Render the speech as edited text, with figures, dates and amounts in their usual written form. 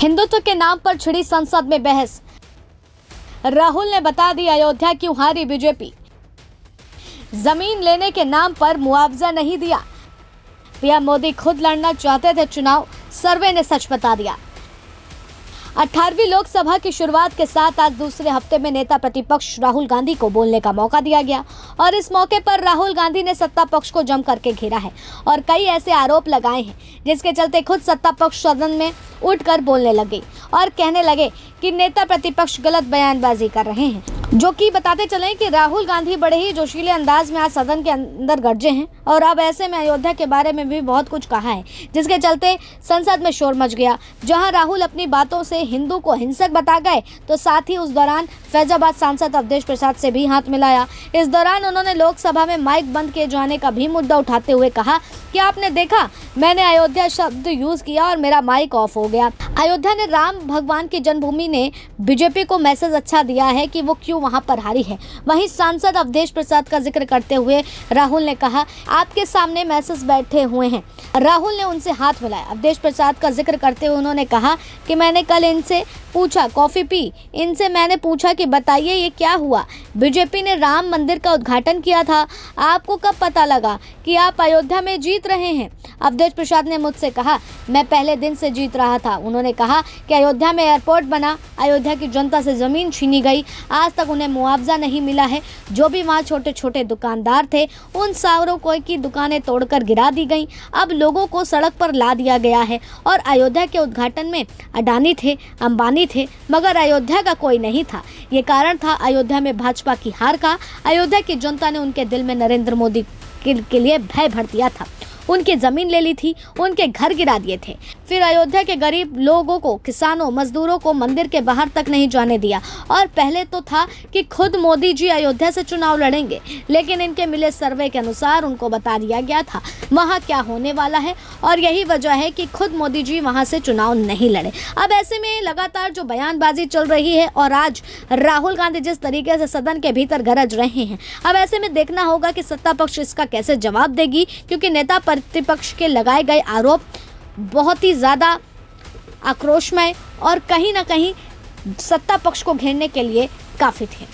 हिंदुत्व के नाम पर छिड़ी संसद में बहस। राहुल ने बता दी अयोध्या क्यों हारी बीजेपी। जमीन लेने के नाम पर मुआवजा नहीं दिया। पीएम मोदी खुद लड़ना चाहते थे चुनाव, सर्वे ने सच बता दिया। 18वीं लोकसभा की शुरुआत के साथ आज दूसरे हफ्ते में नेता प्रतिपक्ष राहुल गांधी को बोलने का मौका दिया गया और इस मौके पर राहुल गांधी ने सत्ता पक्ष को जम करके घेरा है और कई ऐसे आरोप लगाए हैं जिसके चलते खुद सत्ता पक्ष सदन में उठकर बोलने लगे और कहने लगे कि नेता प्रतिपक्ष गलत बयानबाजी कर रहे हैं। जो कि बताते चलें कि राहुल गांधी बड़े ही जोशीले अंदाज में आज सदन के अंदर गरजे हैं और अब ऐसे में अयोध्या के बारे में भी बहुत कुछ कहा है जिसके चलते संसद में शोर मच गया। जहां राहुल अपनी बातों से हिंदू को हिंसक बता गए तो साथ ही उस दौरान फैजाबाद सांसद अवधेश प्रसाद से भी हाथ मिलाया। इस दौरान उन्होंने लोकसभा में माइक बंद किए जाने का भी मुद्दा उठाते हुए कहा कि आपने देखा मैंने अयोध्या शब्द यूज किया और मेरा माइक ऑफ हो गया। अयोध्या ने राम भगवान की जन्मभूमि ने बीजेपी को मैसेज अच्छा दिया है कि वो क्यों वहां पर हारी है। वहीं सांसद अवधेश प्रसाद का जिक्र करते हुए राहुल ने कहा आपके सामने मैसेज बैठे हुए हैं। राहुल ने उनसे हाथ मिलाया। अवधेश प्रसाद का जिक्र करते हुए उन्होंने कहा कि मैंने कल इनसे पूछा, कॉफी पी, इनसे मैंने पूछा कि बताइए ये क्या हुआ। बीजेपी ने राम मंदिर का उद्घाटन किया था, आपको कब पता लगा कि आप अयोध्या में जीत रहे हैं। अवधेश प्रसाद ने मुझसे कहा मैं पहले दिन से जीत रहा था। उन्होंने कहा कि अयोध्या में एयरपोर्ट बना, अयोध्या की जनता से ज़मीन छीनी गई, आज तक उन्हें मुआवजा नहीं मिला है। जो भी वहाँ छोटे छोटे दुकानदार थे उन सारों को की दुकानें तोड़कर गिरा दी गई। अब लोगों को सड़क पर ला दिया गया है और अयोध्या के उद्घाटन में अडानी थे, अंबानी थे, मगर अयोध्या का कोई नहीं था। ये कारण था अयोध्या में भाजपा की हार का। अयोध्या की जनता ने उनके दिल में नरेंद्र मोदी के लिए भय भर दिया था, उनकी जमीन ले ली थी, उनके घर गिरा दिए थे। फिर अयोध्या के गरीब लोगों को, किसानों, मजदूरों को मंदिर के बाहर तक नहीं जाने दिया। और पहले तो था कि खुद मोदी जी अयोध्या से चुनाव लड़ेंगे, लेकिन इनके मिले सर्वे के अनुसार उनको बता दिया गया था वहां क्या होने वाला है और यही वजह है कि खुद मोदी जी वहां से चुनाव नहीं लड़े। अब ऐसे में लगातार जो बयानबाजी चल रही है और आज राहुल गांधी जिस तरीके से सदन के भीतर गरज रहे हैं, अब ऐसे में देखना होगा कि सत्ता पक्ष इसका कैसे जवाब देगी, क्योंकि नेता प्रतिपक्ष के लगाए गए आरोप बहुत ही ज़्यादा आक्रोशमय और कहीं ना कहीं सत्ता पक्ष को घेरने के लिए काफ़ी थे।